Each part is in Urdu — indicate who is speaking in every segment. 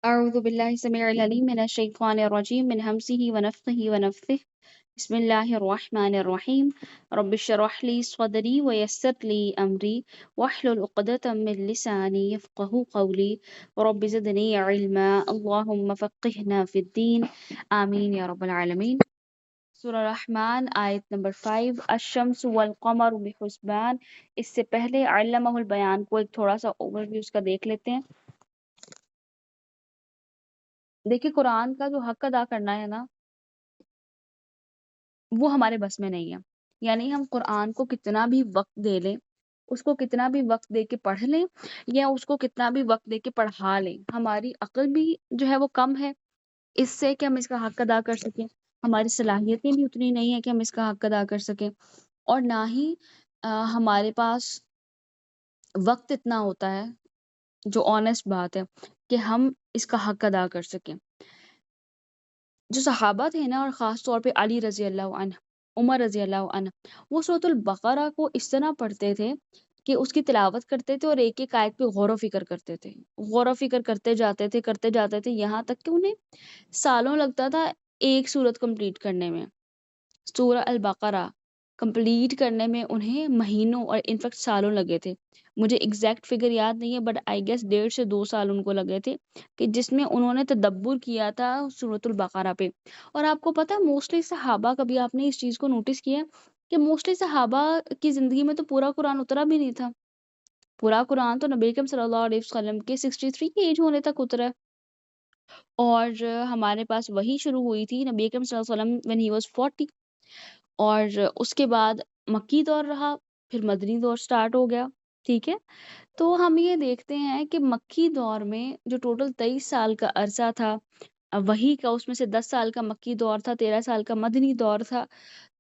Speaker 1: أعوذ بالله السميع العليم من الشيطان الرجيم من همزه ونفخه ونفثه بسم الله الرحمن الرحيم رب اشرح لي صدري ويسر لي أمري واحلل عقدة من لساني يفقه قولي رب زدني علما اللهم فقهنا في الدين آمين يا رب العالمين. سورہ رحمان آیت نمبر 5 الشمس والقمر بحسبان. اس سے پہلے علمہ البیان کو ایک تھوڑا سا اوور ویو اس کا دیکھ لیتے ہیں. دیکھیں قرآن کا جو حق ادا کرنا ہے نا وہ ہمارے بس میں نہیں ہے. یعنی ہم قرآن کو کتنا بھی وقت دے لیں، اس کو کتنا بھی وقت دے کے پڑھ لیں یا اس کو کتنا بھی وقت دے کے پڑھا لیں، ہماری عقل بھی جو ہے وہ کم ہے اس سے کہ ہم اس کا حق ادا کر سکیں. ہماری صلاحیتیں بھی اتنی نہیں ہیں کہ ہم اس کا حق ادا کر سکیں، اور نہ ہی ہمارے پاس وقت اتنا ہوتا ہے، جو آنیسٹ بات ہے، کہ ہم اس کا حق ادا کر سکیں. جو صحابہ تھے نا، اور خاص طور پہ علی رضی اللہ عنہ، عمر رضی اللہ عنہ، وہ سورۃ البقرہ کو اس طرح پڑھتے تھے کہ اس کی تلاوت کرتے تھے اور ایک ایک آیت پہ غور و فکر کرتے تھے، غور و فکر کرتے جاتے تھے یہاں تک کہ انہیں سالوں لگتا تھا ایک سورت کمپلیٹ کرنے میں. سورہ البقرہ کمپلیٹ کرنے میں انہیں مہینوں اور انفیکٹ سالوں لگے تھے. مجھے ایگزیکٹ فگر یاد نہیں ہے، بٹ آئی گیس 1.5 سے 2 سال ان کو لگے تھے کہ جس میں انہوں نے تدبر کیا تھا سورۃ البقرہ پہ. اور آپ کو پتہ ہے موسٹلی صحابہ، کبھی آپ نے اس چیز کو نوٹس کیا ہے کہ موسٹلی صحابہ کی زندگی میں تو پورا قرآن اترا بھی نہیں تھا. پورا قرآن تو نبی اکرم صلی اللہ علیہ وسلم کے 63 کی ایج ہونے تک اترا ہے، اور ہمارے پاس وہی شروع ہوئی تھی نبی اکرم صلی اللہ علیہ وسلم when he was 40، اور اس کے بعد مکی دور رہا، پھر مدنی دور سٹارٹ ہو گیا. ٹھیک ہے، تو ہم یہ دیکھتے ہیں کہ مکی دور میں جو ٹوٹل 23 سال کا عرصہ تھا وہی کا، اس میں سے 10 سال کا مکی دور تھا، 13 سال کا مدنی دور تھا.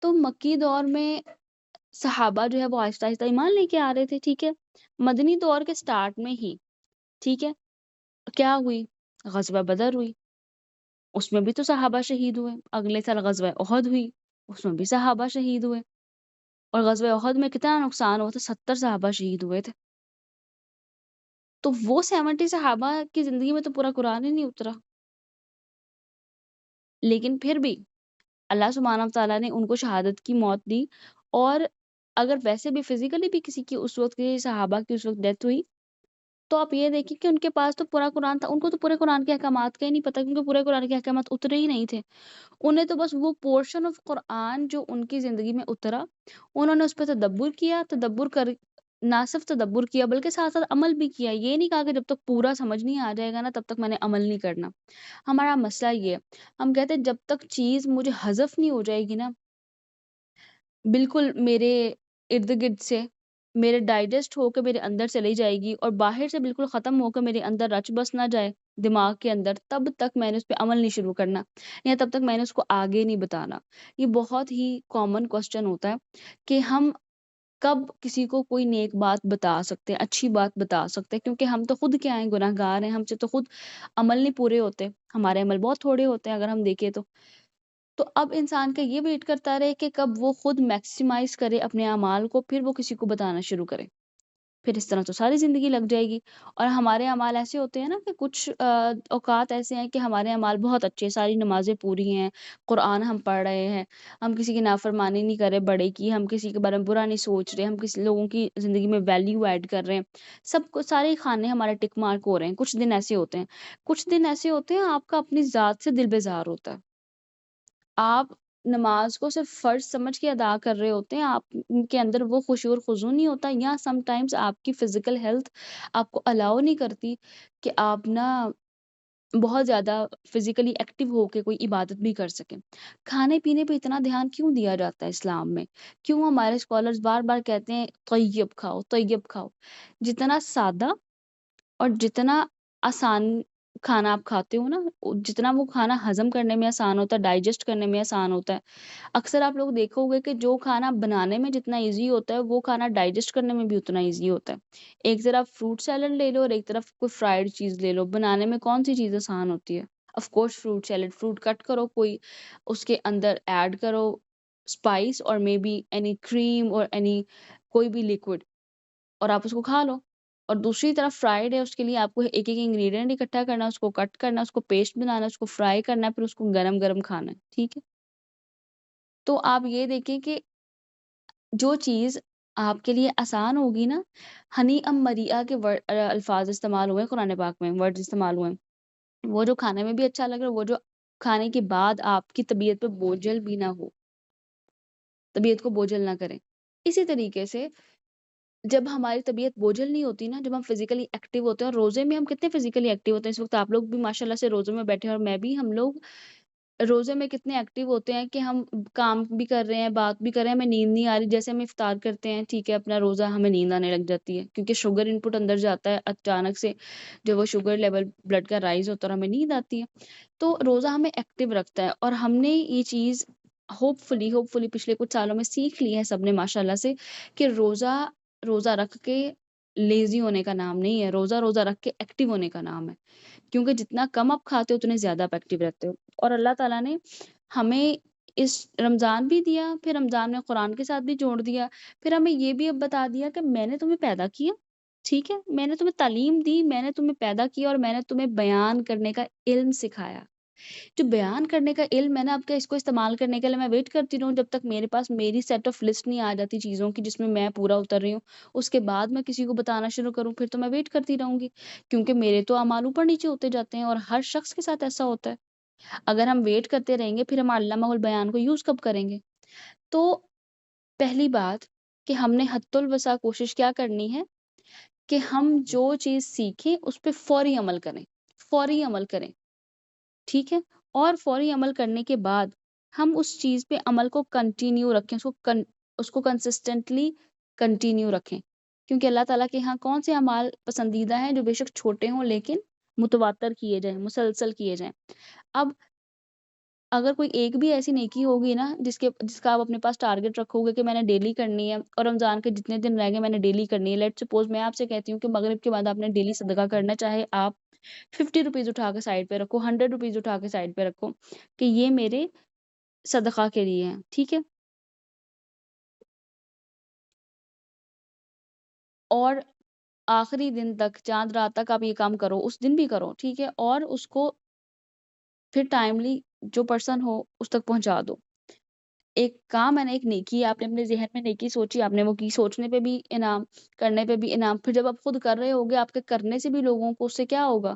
Speaker 1: تو مکی دور میں صحابہ جو ہے وہ آہستہ آہستہ ایمان لے کے آ رہے تھے. ٹھیک ہے، مدنی دور کے سٹارٹ میں ہی ٹھیک ہے کیا ہوئی؟ غزوہ بدر ہوئی، اس میں بھی تو صحابہ شہید ہوئے. اگلے سال غزوہ احد ہوئی، اس میں بھی صحابہ شہید ہوئے. اور غزوہ احد میں کتنا نقصان ہوا تھا، 70 صحابہ شہید ہوئے تھے. تو وہ 70 صحابہ کی زندگی میں تو پورا قرآن ہی نہیں اترا. لیکن پھر بھی اللہ سبحانہ وتعالیٰ نے ان کو شہادت کی موت دی. اور اگر ویسے بھی فزیکلی بھی کسی کی اس وقت کی صحابہ کی اس وقت ڈیتھ ہوئی تو آپ یہ دیکھیں کہ ان کے پاس تو پورا قرآن تھا، ان کو تو پورے قرآن کے احکامات کا ہی نہیں پتہ، کیونکہ پورے قرآن کے احکامات اترے ہی نہیں تھے. انہیں تو بس وہ پورشن آف قرآن جو ان کی زندگی میں اترا، انہوں نے اس پہ تدبر کیا، تدبر کر نہ صرف تدبر کیا بلکہ ساتھ ساتھ عمل بھی کیا. یہ نہیں کہا کہ جب تک پورا سمجھ نہیں آ جائے گا نا تب تک میں نے عمل نہیں کرنا. ہمارا مسئلہ یہ ہے، ہم کہتے ہیں جب تک چیز مجھے حذف نہیں ہو جائے گی نا، بالکل میرے ارد گرد سے میرے ڈائجسٹ ہو کے میرے اندر چلی جائے گی اور باہر سے بالکل ختم ہو کے میرے اندر رچ بس نہ جائے دماغ کے اندر، تب تک میں نے اس پہ عمل نہیں شروع کرنا، یا تب تک میں نے اس کو آگے نہیں بتانا. یہ بہت ہی کامن کوسچن ہوتا ہے کہ ہم کب کسی کو کوئی نیک بات بتا سکتے ہیں، اچھی بات بتا سکتے ہیں، کیونکہ ہم تو خود کیا ہیں، گناہ گار ہیں، ہم سے تو خود عمل نہیں پورے ہوتے، ہمارے عمل بہت تھوڑے ہوتے ہیں اگر ہم دیکھیں تو. تو اب انسان کا یہ ویٹ کرتا رہے کہ کب وہ خود میکسیمائز کرے اپنے اعمال کو، پھر وہ کسی کو بتانا شروع کرے. پھر اس طرح تو ساری زندگی لگ جائے گی. اور ہمارے اعمال ایسے ہوتے ہیں نا کہ کچھ اوقات ایسے ہیں کہ ہمارے اعمال بہت اچھے، ساری نمازیں پوری ہیں، قرآن ہم پڑھ رہے ہیں، ہم کسی کی نافرمانی نہیں کر رہے بڑے کی، ہم کسی کے بارے میں برا نہیں سوچ رہے، ہم کسی لوگوں کی زندگی میں ویلیو ایڈ کر رہے ہیں، سب کو سارے کھانے ہمارے ٹک مارک ہو رہے ہیں. کچھ دن ایسے ہوتے ہیں، کچھ دن ایسے ہوتے ہیں آپ کا اپنی ذات سے دل بیزار ہوتا ہے، آپ نماز کو صرف فرض سمجھ کے ادا کر رہے ہوتے ہیں، آپ کے اندر وہ خشوع اور خضوع نہیں ہوتا، یا سم ٹائمز آپ کی فزیکل ہیلتھ آپ کو الاؤ نہیں کرتی کہ آپ نا بہت زیادہ فزیکلی ایکٹیو ہو کے کوئی عبادت بھی کر سکیں. کھانے پینے پہ اتنا دھیان کیوں دیا جاتا ہے اسلام میں؟ کیوں ہمارے اسکالرز بار بار کہتے ہیں طیب کھاؤ طیب کھاؤ؟ جتنا سادہ اور جتنا آسان کھانا آپ کھاتے ہو نا، جتنا وہ کھانا ہضم کرنے میں آسان ہوتا ہے، ڈائجسٹ کرنے میں آسان ہوتا ہے. اکثر آپ لوگ دیکھو گے کہ جو کھانا بنانے میں جتنا ایزی ہوتا ہے وہ کھانا ڈائجسٹ کرنے میں بھی اتنا ایزی ہوتا ہے. ایک طرف فروٹ سیلڈ لے لو اور ایک طرف کوئی فرائیڈ چیز لے لو، بنانے میں کون سی چیز آسان ہوتی ہے؟ Of course fruit salad. Fruit cut کرو، کوئی اس کے اندر ایڈ کرو اسپائس اور مے بی اینی کریم اور اینی کوئی بھی لیکوڈ، اور آپ اس کو کھا لو. اور دوسری طرف فرائیڈ ہے، اس کے لیے آپ کو ایک-ایک انگریڈینٹ اکٹھا کرنا ہے، اس کو کٹ کرنا ہے، اس کو پیسٹ بنانا ہے، اس کو فرائی کرنا ہے، پھر اس کو گرم-گرم کھانا ہے، ٹھیک ہے؟ تو آپ یہ دیکھیں کہ جو چیز آپ کے لیے آسان ہوگی نا، ہنی مریعا کے الفاظ استعمال ہوئے ہیں قرآن پاک میں، ورڈز استعمال ہوئے ہیں، وہ جو کھانے میں بھی اچھا لگ رہا ہے، وہ جو کھانے کے بعد آپ کی طبیعت پہ بوجھل بھی نہ ہو، طبیعت کو بوجھل نہ کریں۔ اسی طریقے سے جب ہماری طبیعت بوجھل نہیں ہوتی نا، جب ہم فزیکلی ایکٹیو ہوتے ہیں، اور روزے میں ہم کتنے فزیکلی ایکٹیو ہوتے ہیں، اس وقت آپ لوگ بھی ماشاءاللہ سے روزے میں بیٹھے ہیں اور میں بھی، ہم لوگ روزے میں کتنے ایکٹیو ہوتے ہیں کہ ہم کام بھی کر رہے ہیں، بات بھی کر رہے ہیں، ہمیں نیند نہیں آ رہی، جیسے ہم افطار کرتے ہیں، ٹھیک ہے، اپنا روزہ، ہمیں نیند آنے لگ جاتی ہے کیونکہ شوگر ان پٹ اندر جاتا ہے اچانک سے، جو وہ شوگر لیول بلڈ کا رائز ہوتا ہے اور ہمیں نیند آتی ہے۔ تو روزہ ہمیں ایکٹیو رکھتا ہے، اور ہم نے یہ چیز ہوپ فلی پچھلے کچھ سالوں میں سیکھ لی ہے سب نے ماشاءاللہ سے، کہ روزہ رکھ کے لیزی ہونے کا نام نہیں ہے، روزہ رکھ کے ایکٹیو ہونے کا نام ہے، کیونکہ جتنا کم آپ کھاتے ہو اتنے زیادہ آپ ایکٹیو رہتے ہو۔ اور اللہ تعالیٰ نے ہمیں اس رمضان بھی دیا، پھر رمضان میں قرآن کے ساتھ بھی جوڑ دیا، پھر ہمیں یہ بھی اب بتا دیا کہ میں نے تمہیں پیدا کیا، ٹھیک ہے، میں نے تمہیں تعلیم دی، میں نے تمہیں پیدا کیا، اور میں نے تمہیں بیان کرنے کا علم سکھایا۔ جو بیان کرنے کا علم ہے نا، اب کا اس کو استعمال کرنے کے لیے میں ویٹ کرتی رہوں جب تک میرے پاس میری سیٹ آف لسٹ نہیں آ جاتی چیزوں کی جس میں میں پورا اتر رہی ہوں، اس کے بعد میں کسی کو بتانا شروع کروں، پھر تو میں ویٹ کرتی رہوں گی، کیونکہ میرے تو اعمال اوپر نیچے ہوتے جاتے ہیں، اور ہر شخص کے ساتھ ایسا ہوتا ہے۔ اگر ہم ویٹ کرتے رہیں گے، پھر ہم علامہ البیان کو یوز کب کریں گے؟ تو پہلی بات کہ ہم نے حد الوسع کوشش کیا کرنی ہے کہ ہم جو چیز سیکھیں اس پہ فوری عمل کریں، فوری عمل کریں، ٹھیک ہے؟ اور فوری عمل کرنے کے بعد ہم اس چیز پہ عمل کو کنٹینیو رکھیں، اس کو کنسسٹنٹلی کنٹینیو رکھیں، کیونکہ اللہ تعالیٰ کے ہاں کون سے اعمال پسندیدہ ہیں؟ جو بے شک چھوٹے ہوں لیکن متواتر کیے جائیں، مسلسل کیے جائیں۔ اب اگر کوئی ایک بھی ایسی نیکی ہوگی نا جس کا آپ اپنے پاس ٹارگٹ رکھو گے کہ میں نے ڈیلی کرنی ہے، اور رمضان کے جتنے دن رہ گئے میں نے ڈیلی کرنی ہے، لیٹ سپوز میں آپ سے کہتی ہوں کہ مغرب کے بعد آپ نے ڈیلی صدقہ کرنا ہے، چاہے آپ 50 روپیز اٹھا کے سائڈ پہ رکھو، 100 روپیز اٹھا کے سائڈ پہ رکھو کہ یہ میرے صدقہ کے لیے ہیں، ٹھیک ہے؟ اور آخری دن تک، چاند رات تک آپ یہ کام کرو، اس دن بھی کرو، ٹھیک ہے، اور اس کو پھر ٹائملی جو پرسن ہو اس تک پہنچا دو۔ ایک کام ہے نا، ایک نیکی ہے، آپ نے اپنے ذہن میں نیکی سوچی، آپ نے وہ کی، سوچنے پہ بھی انعام، کرنے پہ بھی انعام، پھر جب آپ خود کر رہے ہوگے، آپ کے کرنے سے بھی لوگوں کو اس سے کیا ہوگا؟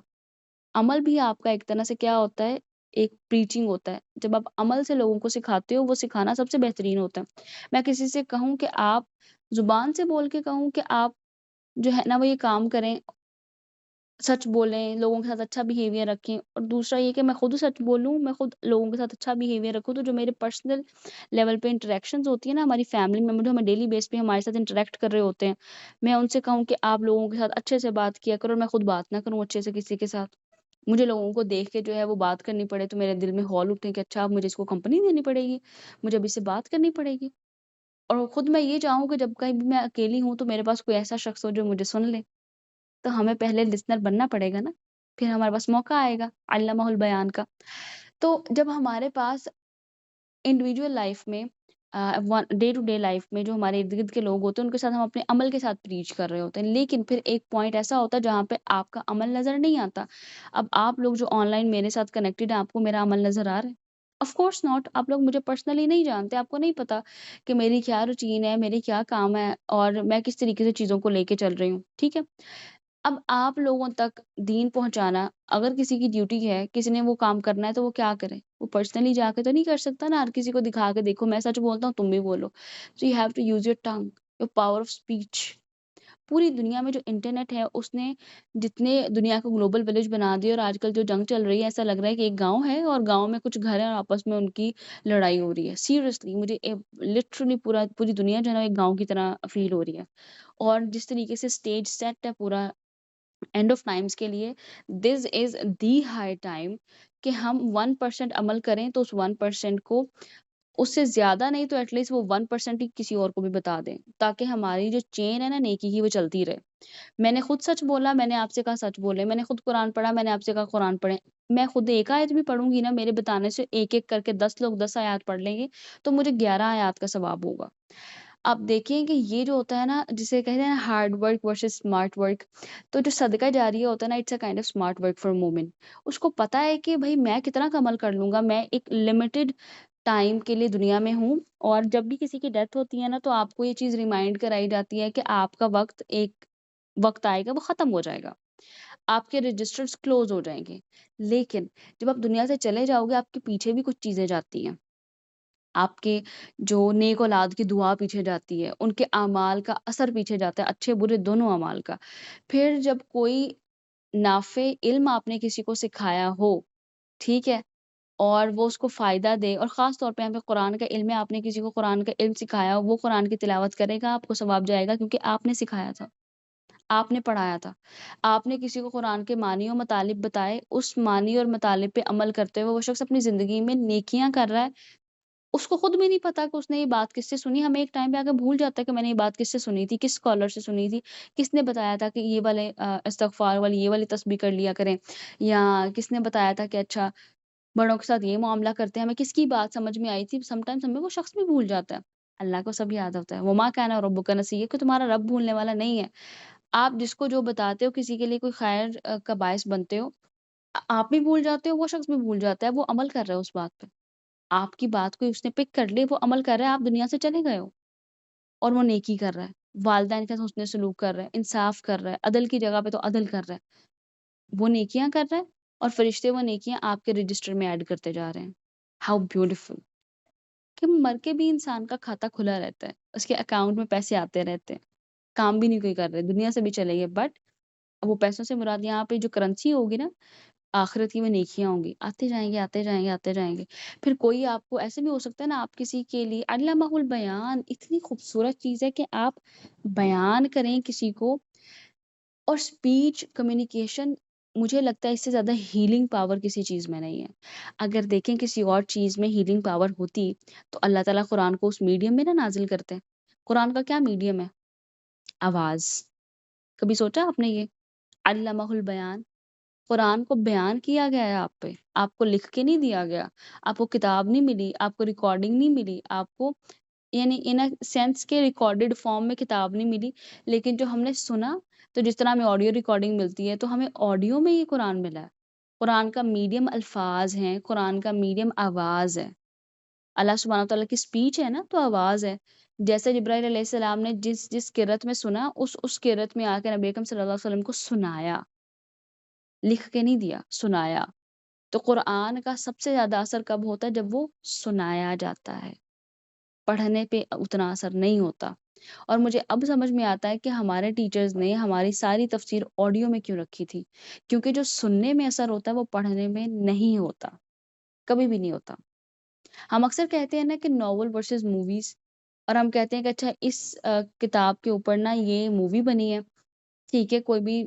Speaker 1: عمل بھی آپ کا ایک طرح سے کیا ہوتا ہے؟ ایک پریچنگ ہوتا ہے، جب آپ عمل سے لوگوں کو سکھاتے ہو، وہ سکھانا سب سے بہترین ہوتا ہے۔ میں کسی سے کہوں کہ آپ زبان سے بول کے کہوں کہ آپ جو ہے نا وہ یہ کام کریں، سچ بولیں، لوگوں کے ساتھ اچھا بیہیویئر رکھیں، اور دوسرا یہ کہ میں خود سچ بولوں، میں خود لوگوں کے ساتھ اچھا بیہیویئر رکھوں، تو جو میرے پرسنل لیول پہ انٹریکشنز ہوتی ہیں نا، ہماری فیملی ممبر جو ہمیں ڈیلی بیس پہ ہمارے ساتھ انٹریکٹ کر رہے ہوتے ہیں، میں ان سے کہوں کہ آپ لوگوں کے ساتھ اچھے سے بات کیا کرو، اور میں خود بات نہ کروں اچھے سے کسی کے ساتھ، مجھے لوگوں کو دیکھ کے جو ہے وہ بات کرنی پڑے تو میرے دل میں ہول اٹھے کہ اچھا اب مجھے اس کو کمپنی دینی پڑے گی، مجھے اب اس سے بات کرنی پڑے گی، اور خود میں یہ چاہوں کہ جب کہیں بھی میں اکیلی ہوں تو میرے پاس کوئی ایسا شخص ہو جو مجھے سن لے، تو ہمیں پہلے لسنر بننا پڑے گا نا، پھر ہمارے پاس موقع آئے گا علامہ البیان کا۔ تو جب ہمارے پاس انڈیویجول لائف میں، ڈے ٹو ڈے لائف میں جو ہمارے ارد گرد کے لوگ ہوتے ہیں ان کے ساتھ ہم اپنے عمل کے ساتھ پریچ کر رہے ہوتے ہیں، لیکن پھر ایک پوائنٹ ایسا ہوتا ہے جہاں پہ آپ کا عمل نظر نہیں آتا۔ اب آپ لوگ جو آن لائن میرے ساتھ کنیکٹڈ ہیں، آپ کو میرا عمل نظر آ رہا ہے؟ آف کورس ناٹ، آپ لوگ مجھے پرسنلی نہیں جانتے، آپ کو نہیں پتا کہ میری کیا روٹین ہے، میری کیا کام ہے، اور میں کس طریقے سے چیزوں کو لے کے چل رہی ہوں، ٹھیک ہے؟ اب آپ لوگوں تک دین پہنچانا، اگر کسی کی ڈیوٹی ہے، کسی نے وہ کام کرنا ہے تو وہ کیا کرے؟ وہ پرسنلی جا کے تو نہیں کر سکتا نا، ہر کسی کو دکھا کے دیکھو میں سچ بولتا ہوں تم بھی بولو، so you have to use your tongue, your power of speech. پوری دنیا میں جو انٹرنیٹ ہے اس نے جتنے دنیا کو گلوبل ولیج بنا دیا، اور آج کل جو جنگ چل رہی ہے ایسا لگ رہا ہے کہ ایک گاؤں ہے اور گاؤں میں کچھ گھر ہیں اور آپس میں ان کی لڑائی ہو رہی ہے، سیریسلی مجھے لٹرلی پوری دنیا جو ہے نا ایک گاؤں کی طرح فیل ہو رہی ہے، اور جس طریقے سے اسٹیج سیٹ ہے پورا اینڈ آف ٹائمس کے لیے، دس از دی ہائی ٹائم کہ ہم 1% عمل کریں، تو اس 1% کو، اس سے زیادہ نہیں تو ایٹ لیسٹ وہ 1% ہی کسی اور کو بھی بتا دیں، تاکہ ہماری جو چین ہے نا نیکی کی وہ چلتی رہے۔ میں نے خود سچ بولا، میں نے آپ سے کہا سچ بولے، میں نے خود قرآن پڑھا، میں نے آپ سے کہا قرآن پڑھیں، میں خود ایک آیت بھی پڑھوں گی نا، میرے بتانے سے ایک ایک کر کے 10 لوگ 10 آیات پڑھ لیں گے تو مجھے 11 آیات کا ثواب ہوگا۔ آپ دیکھیں کہ یہ جو ہوتا ہے نا، جسے کہتے ہیں نا hard work versus smart work, تو جو صدقہ جاریہ ہوتا ہے نا، it's a kind of smart work for مومن. اس کو پتا ہے کہ بھائی میں کتنا کا عمل کر لوں گا، میں ایک لمیٹڈ ٹائم کے لیے دنیا میں ہوں، اور جب بھی کسی کی ڈیتھ ہوتی ہے نا، تو آپ کو یہ چیز ریمائنڈ کرائی جاتی ہے کہ آپ کا وقت ایک وقت آئے گا، وہ ختم ہو جائے گا، آپ کے رجسٹرز کلوز ہو جائیں گے. لیکن جب آپ دنیا سے چلے جاؤ گے، آپ کے پیچھے بھی کچھ چیزیں جاتی ہیں. آپ کے جو نیک اولاد کی دعا پیچھے جاتی ہے، ان کے اعمال کا اثر پیچھے جاتا ہے، اچھے برے دونوں اعمال کا. پھر جب کوئی نافع علم آپ نے کسی کو سکھایا ہو، ٹھیک ہے، اور وہ اس کو فائدہ دے، اور خاص طور پہ یہاں پہ قرآن کا علم ہے، آپ نے کسی کو قرآن کا علم سکھایا ہو، وہ قرآن کی تلاوت کرے گا، آپ کو ثواب جائے گا، کیونکہ آپ نے سکھایا تھا، آپ نے پڑھایا تھا. آپ نے کسی کو قرآن کے معنی اور مطالب بتائے، اس معنی اور مطالب پہ عمل کرتے ہوئے وہ شخص اپنی زندگی میں نیکیاں کر رہا ہے، اس کو خود بھی نہیں پتا کہ اس نے یہ بات کس سے سنی. ہمیں ایک ٹائم پہ آ کے بھول جاتا ہے کہ میں نے یہ بات کس سے سنی تھی، کس اسکالر سے سنی تھی، کس نے بتایا تھا کہ یہ والے استغفار والی یہ والی تسبیح کر لیا کریں، یا کس نے بتایا تھا کہ اچھا بڑوں کے ساتھ یہ معاملہ کرتے ہیں. ہمیں کس کی بات سمجھ میں آئی تھی، سم ٹائمس ہمیں وہ شخص بھی بھول جاتا ہے. اللہ کو سب یاد ہوتا ہے. وما کان ربک نسیہ، کہ تمہارا رب بھولنے والا نہیں ہے. آپ جس کو جو بتاتے ہو، کسی کے لیے کوئی خیر کا باعث بنتے ہو، آپ بھی بھول جاتے ہو، وہ شخص بھی بھول جاتا ہے، وہ عمل کر رہا ہے اس بات پہ. آپ کی بات کو اس نے پک کر لی، وہ عمل کر رہا ہے، آپ دنیا سے چلے گئے ہو، اور وہ نیکی کر رہا ہے، والدین کے ساتھ حسن سلوک کر رہا ہے، انصاف کر رہا ہے، عدل کی جگہ پہ تو عدل کر رہا ہے، وہ نیکیاں کر رہا ہے، اور فرشتے وہ نیکیاں آپ کے رجسٹر میں ایڈ کرتے جا رہے ہیں. ہاؤ بیوٹیفل کہ مر کے بھی انسان کا کھاتا کھلا رہتا ہے، اس کے اکاؤنٹ میں پیسے آتے رہتے ہیں، کام بھی نہیں کوئی کر رہے، دنیا سے بھی چلے گئے، بٹ وہ پیسوں سے مراد یہاں پہ جو کرنسی ہوگی نا، آخرت کی وہ نیکیاں ہوں گی، آتے جائیں گے آتے جائیں گے آتے جائیں گے. پھر کوئی آپ کو ایسے بھی ہو سکتا ہے نا، آپ کسی کے لیے علامہ البیان اتنی خوبصورت چیز ہے کہ آپ بیان کریں کسی کو، اور اسپیچ کمیونیکیشن، مجھے لگتا ہے اس سے زیادہ ہیلنگ پاور کسی چیز میں نہیں ہے. اگر دیکھیں کسی اور چیز میں ہیلنگ پاور ہوتی تو اللہ تعالیٰ قرآن کو اس میڈیم میں نہ نازل کرتے. قرآن کا کیا میڈیم ہے؟ آواز. کبھی سوچا آپ نے یہ؟ علامہ البیان، قرآن کو بیان کیا گیا ہے آپ پہ، آپ کو لکھ کے نہیں دیا گیا، آپ کو کتاب نہیں ملی، آپ کو ریکارڈنگ نہیں ملی، آپ کو یعنی ان سینس کے ریکارڈڈ فارم میں کتاب نہیں ملی، لیکن جو ہم نے سنا، تو جس طرح ہمیں آڈیو ریکارڈنگ ملتی ہے، تو ہمیں آڈیو میں یہ قرآن ملا ہے. قرآن کا میڈیم الفاظ ہیں، قرآن کا میڈیم آواز ہے. اللہ سبحانہ و تعالیٰ کی اسپیچ ہے نا، تو آواز ہے. جیسے جبرائیل علیہ السلام نے جس جس قرت میں سنا، اس قرت میں آ کے نبی اکرم صلی اللہ علیہ وسلم کو سنایا، لکھ کے نہیں دیا، سنایا. تو قرآن کا سب سے زیادہ اثر کب ہوتا ہے؟ جب وہ سنایا جاتا ہے، پڑھنے پہ اتنا اثر نہیں ہوتا. اور مجھے اب سمجھ میں آتا ہے کہ ہمارے ٹیچرز نے ہماری ساری تفسیر آڈیو میں کیوں رکھی تھی، کیونکہ جو سننے میں اثر ہوتا ہے وہ پڑھنے میں نہیں ہوتا، کبھی بھی نہیں ہوتا. ہم اکثر کہتے ہیں نا کہ ناول ورسز موویز، اور ہم کہتے ہیں کہ اچھا اس کتاب کے اوپر نا یہ مووی بنی ہے، ٹھیک ہے، کوئی بھی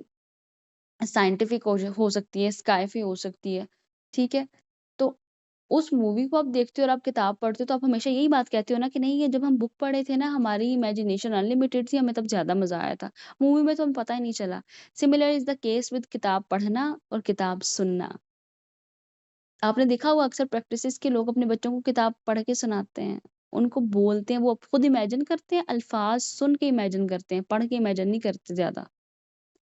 Speaker 1: سائنٹیفک ہو سکتی ہے، اسکائفی ہو سکتی ہے، ٹھیک ہے. تو اس مووی کو آپ دیکھتے ہو اور آپ کتاب پڑھتے ہو، تو آپ ہمیشہ یہی بات کہتے ہو نا کہ نہیں، یہ جب ہم بک پڑھے تھے نا، ہماری امیجنیشن انلمیٹڈ تھی، ہمیں تب زیادہ مزہ آیا تھا، مووی میں تو ہمیں پتہ ہی نہیں چلا. Similar is the case with کتاب پڑھنا اور کتاب سننا. آپ نے دیکھا ہوگا اکثر پریکٹسز کے لوگ اپنے بچوں کو کتاب پڑھ کے سناتے ہیں، ان کو بولتے ہیں، وہ خود امیجن کرتے ہیں، الفاظ سن کے امیجن کرتے ہیں، پڑھ کے امیجن نہیں کرتے. زیادہ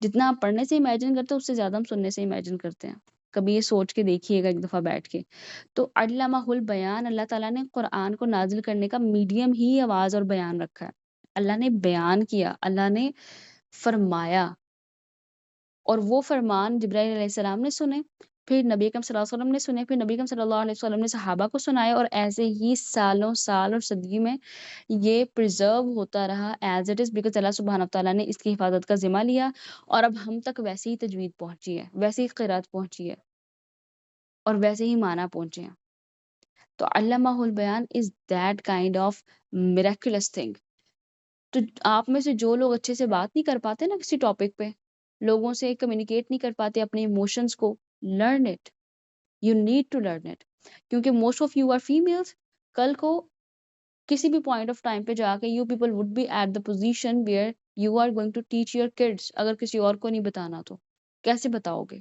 Speaker 1: جتنا آپ پڑھنے سے امیجن کرتے ہیں، اس سے زیادہ ہم سننے سے امیجن کرتے ہیں. کبھی یہ سوچ کے دیکھیے گا ایک دفعہ بیٹھ کے. تو علامہ البیان، اللہ تعالیٰ نے قرآن کو نازل کرنے کا میڈیم ہی آواز اور بیان رکھا ہے. اللہ نے بیان کیا، اللہ نے فرمایا، اور وہ فرمان جبرائیل علیہ السلام نے سنے، پھر نبی اکرم صلی اللہ علیہ وسلم نے سنے، پھر نبی اکرم صلی اللہ علیہ وسلم نے صحابہ کو سنائے، اور ایسے ہی سالوں سال اور صدی میں یہ پرزرو ہوتا رہا ایز اٹ از، بیکاز اللہ سبحانہ تعالیٰ نے اس کی حفاظت کا ذمہ لیا، اور اب ہم تک ویسے ہی تجوید پہنچی ہے، ویسے ہی قرات پہنچی ہے، اور ویسے ہی معنی پہنچے ہیں. تو علامہ البیان is that kind of miraculous thing. تو آپ میں سے جو لوگ اچھے سے بات نہیں کر پاتے نا کسی ٹاپک پہ، لوگوں سے کمیونیکیٹ نہیں کر پاتے اپنے ایموشنس کو، learn it, you need to learn it. کیونکہ most of you are families, کل کو کسی بھی پوائنٹ آف ٹائم پہ جا کے you people would be at the position where you are going to teach your kids. اگر کسی اور کو نہیں بتانا تو کیسے بتاؤ گے؟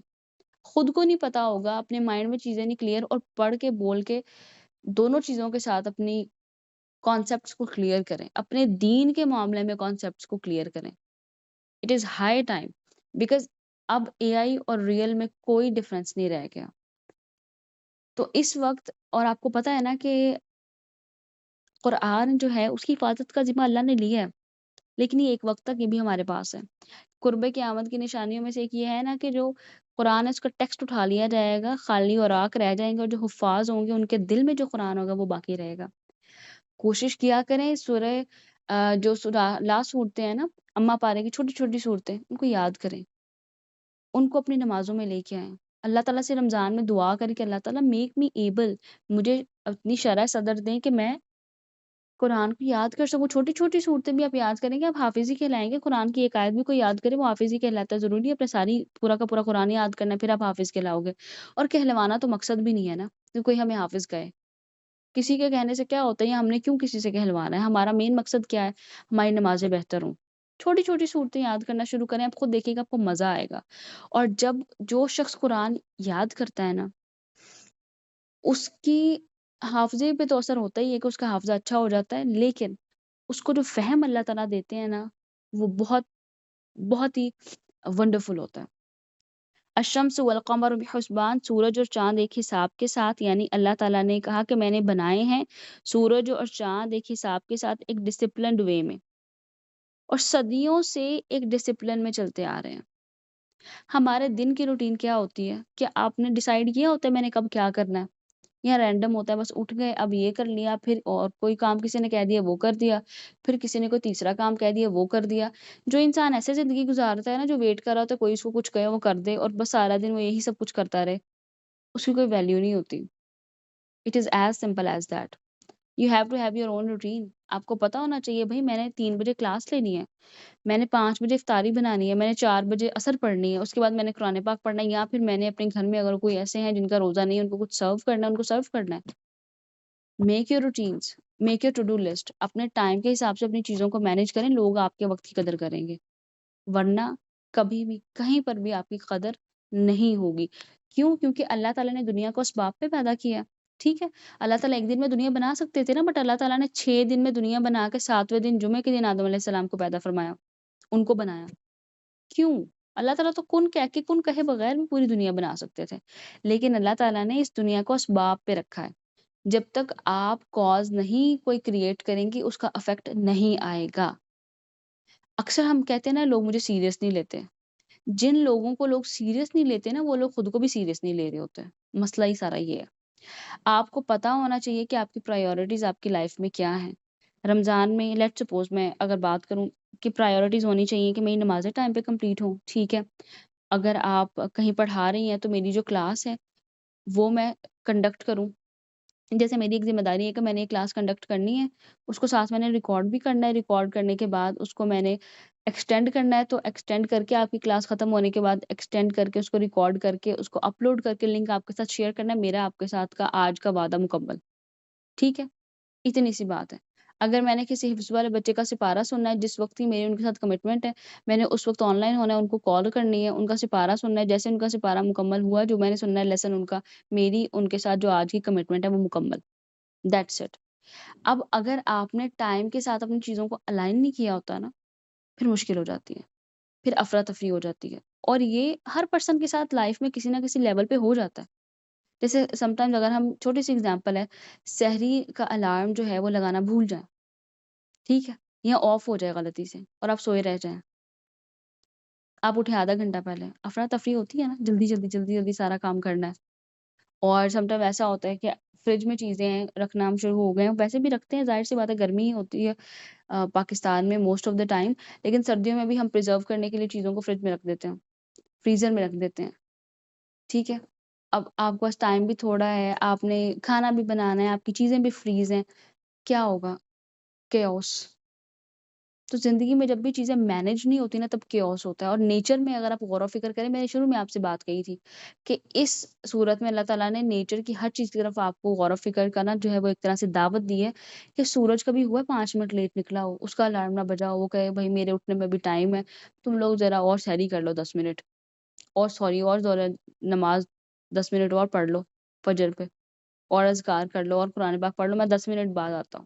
Speaker 1: خود کو نہیں پتا ہوگا، اپنے مائنڈ میں چیزیں نہیں کلیئر، اور پڑھ کے بول کے دونوں چیزوں کے ساتھ اپنی کانسیپٹس کو کلیئر کریں، اپنے دین کے معاملے میں کانسیپٹس کو کلیئر کریں. It is high time, because اب اے آئی اور ریئل میں کوئی ڈفرینس نہیں رہ گیا. تو اس وقت، اور آپ کو پتہ ہے نا کہ قرآن جو ہے اس کی حفاظت کا ذمہ اللہ نے لیا ہے، لیکن یہ ایک وقت تک یہ بھی ہمارے پاس ہے. قرب قیامت کی نشانیوں میں سے ایک یہ ہے نا کہ جو قرآن ہے اس کا ٹیکسٹ اٹھا لیا جائے گا، خالی اوراق رہ جائیں گے، اور جو حفاظ ہوں گے ان کے دل میں جو قرآن ہوگا وہ باقی رہے گا. کوشش کیا کریں سورہ جو لاسٹ صورتیں ہیں نا، اما پارے کی چھوٹی چھوٹی صورتیں، ان کو یاد کریں، ان کو اپنی نمازوں میں لے کے آئیں. اللہ تعالیٰ سے رمضان میں دعا کریں کہ اللہ تعالیٰ میک می ایبل، مجھے اپنی شرح صدر دیں کہ میں قرآن کو یاد کر سکوں. چھوٹی چھوٹی صورتیں بھی آپ یاد کریں گے، آپ حافظ ہی کہلائیں گے. قرآن کی ایک آیت بھی کوئی یاد کرے وہ حافظ ہی کہلاتا ہے. ضروری ہے اپنے ساری پورا کا پورا قرآن یاد کرنا ہے پھر آپ حافظ کہلاؤ گے؟ اور کہلوانا تو مقصد بھی نہیں ہے نا کہ کوئی ہمیں حافظ کہے. کسی کے کہنے سے کیا ہوتا ہے، یا ہم نے کیوں کسی سے کہلوانا ہے؟ ہمارا مین مقصد کیا ہے؟ ہماری نمازیں بہتر ہوں. چھوٹی چھوٹی صورتیں یاد کرنا شروع کریں، آپ خود دیکھیں گے آپ کو مزہ آئے گا. اور جب جو شخص قرآن یاد کرتا ہے نا، اس کی حافظے پہ تو اثر ہوتا ہی ہے کہ اس کا حافظہ اچھا ہو جاتا ہے، لیکن اس کو جو فہم اللہ تعالیٰ دیتے ہیں نا، وہ بہت بہت ہی ونڈرفل ہوتا ہے. الشمس والقمر بحسبان، سورج اور چاند ایک حساب کے ساتھ، یعنی اللہ تعالیٰ نے کہا کہ میں نے بنائے ہیں سورج اور چاند ایک حساب کے ساتھ، ایک ڈسپلنڈ وے میں، اور صدیوں سے ایک ڈسپلن میں چلتے آ رہے ہیں. ہمارے دن کی روٹین کیا ہوتی ہے کہ آپ نے ڈیسائیڈ کیا ہوتا ہے میں نے کب کیا کرنا ہے، یا رینڈم ہوتا ہے، بس اٹھ گئے اب یہ کر لیا، پھر اور کوئی کام کسی نے کہہ دیا وہ کر دیا، پھر کسی نے کوئی تیسرا کام کہہ دیا وہ کر دیا. جو انسان ایسے زندگی گزارتا ہے نا، جو ویٹ کر رہا ہوتا ہے کوئی اس کو کچھ کہے وہ کر دے، اور بس سارا دن وہ یہی سب کچھ کرتا رہے، اس کی کوئی ویلیو نہیں ہوتی. It is as simple as that. You have to have your own routine. آپ کو پتا ہونا چاہیے بھائی میں نے 3 بجے کلاس لینی ہے، میں نے 5 بجے افطاری بنانی ہے، میں نے 4 بجے عصر پڑھنی ہے، اس کے بعد میں نے قرآن پاک پڑھنا ہے، یا پھر میں نے اپنے گھر میں اگر کوئی ایسے ہیں جن کا روزہ نہیں ہے ان کو کچھ سرو کرنا ہے، ان کو سرو کرنا ہے. Make your routines, make your to do list. اپنے ٹائم کے حساب سے اپنی چیزوں کو مینیج کریں، لوگ آپ کے وقت کی قدر کریں گے، ورنہ کبھی بھی کہیں پر بھی آپ کی قدر نہیں ہوگی. کیوں؟ کیونکہ اللہ تعالیٰ نے دنیا کو اسباب پہ پیدا کیا. ٹھیک ہے، اللہ تعالیٰ ایک دن میں دنیا بنا سکتے تھے نا، بٹ اللہ تعالیٰ نے 6 دن میں دنیا بنا کے 7ویں دن جمعے کے دن آدم علیہ السلام کو پیدا فرمایا، ان کو بنایا. کیوں؟ اللہ تعالیٰ تو کن کہہ کے کن کہے بغیر بھی پوری دنیا بنا سکتے تھے، لیکن اللہ تعالیٰ نے اس دنیا کو اسباب پہ رکھا ہے. جب تک آپ کاز نہیں کوئی کریٹ کریں گی اس کا افیکٹ نہیں آئے گا. اکثر ہم کہتے ہیں نا لوگ مجھے سیریس نہیں لیتے. جن لوگوں کو لوگ سیریس نہیں لیتے نا، وہ لوگ خود کو بھی سیریس نہیں لے رہے ہوتے. مسئلہ ہی سارا یہ ہے. آپ کو پتا ہونا چاہیے کہ آپ کی پرائیورٹیز آپ کی لائف میں کیا ہیں. رمضان میں لیٹ سپوز میں اگر بات کروں کہ پرائیورٹیز ہونی چاہیے کہ میری نمازیں ٹائم پہ کمپلیٹ ہوں. ٹھیک ہے، اگر آپ کہیں پڑھا رہی ہیں تو میری جو کلاس ہے وہ میں کنڈکٹ کروں. جیسے میری ایک ذمہ داری ہے کہ میں نے ایک کلاس کنڈکٹ کرنی ہے، اس کو ساتھ میں نے ریکارڈ بھی کرنا ہے. ریکارڈ کرنے کے بعد اس کو میں نے ایکسٹینڈ کرنا ہے، تو ایکسٹینڈ کر کے آپ کی کلاس ختم ہونے کے بعد ایکسٹینڈ کر کے اس کو ریکارڈ کر کے اس کو اپلوڈ کر کے لنک آپ کے ساتھ شیئر کرنا ہے. میرا آپ کے ساتھ کا آج کا وعدہ مکمل. ٹھیک ہے، اتنی سی بات ہے. اگر میں نے کسی حفظ والے بچے کا سپارہ سننا ہے، جس وقت ہی میری ان کے ساتھ کمٹمنٹ ہے، میں نے اس وقت آن لائن ہونا ہے، ان کو کال کرنی ہے، ان کا سپارہ سننا ہے. جیسے ان کا سپارہ مکمل ہوا، جو میں نے سننا ہے لیسن ان کا، میری ان کے ساتھ جو آج کی کمٹمنٹ ہے وہ مکمل. That's it. اب اگر آپ نے ٹائم کے ساتھ اپنی چیزوں کو الائن نہیں کیا ہوتا نا، پھر مشکل ہو جاتی ہے، پھر افراتفری ہو جاتی ہے. اور یہ ہر پرسن کے ساتھ لائف میں کسی نہ کسی لیول پہ ہو جاتا ہے. جیسے سم ٹائمز اگر ہم چھوٹی سی اگزامپل ہے، سحری کا الارم جو ہے وہ لگانا بھول جائیں، ٹھیک ہے، یا آف ہو جائے غلطی سے اور آپ سوئے رہ جائیں، آپ اٹھے آدھا گھنٹہ پہلے، افراتفری ہوتی ہے نا، جلدی جلدی جلدی جلدی سارا کام کرنا ہے. اور سم ٹائم ایسا ہوتا ہے کہ فریج میں چیزیں رکھنا ہم شروع ہو گئے ہیں، ویسے بھی رکھتے ہیں، ظاہر سی بات ہے گرمی ہی ہوتی ہے پاکستان میں موسٹ آف دا ٹائم، لیکن سردیوں میں بھی ہم پریزرو کرنے کے لیے چیزوں کو فریج میں رکھ دیتے ہیں، فریزر میں رکھ دیتے ہیں. ٹھیک ہے، اب آپ کے پاس ٹائم بھی تھوڑا ہے، آپ نے کھانا بھی بنانا ہے، آپ کی چیزیں بھی فریز ہیں، کیا ہوگا؟ کیوس. تو زندگی میں جب بھی چیزیں مینیج نہیں ہوتی نا تب کیوس ہوتا ہے. اور نیچر میں اگر آپ غور و فکر کریں، میں نے شروع میں آپ سے بات کہی تھی کہ اس صورت میں اللہ تعالیٰ نے نیچر کی ہر چیز کی طرف آپ کو غور و فکر کرنا جو ہے وہ ایک طرح سے دعوت دی ہے. کہ سورج کبھی ہوا 5 منٹ لیٹ نکلا ہو، اس کا الارم نہ بجا ہو، وہ کہے بھائی میرے اٹھنے میں بھی ٹائم ہے، تم لوگ ذرا اور سحری کر لو 10 منٹ، اور سوری اور نماز 10 منٹ اور پڑھ لو فجر پہ، اور اذکار کر لو اور قرآن پاک پڑھ لو، میں 10 منٹ بعد آتا ہوں.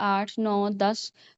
Speaker 1: 8, 9, 10।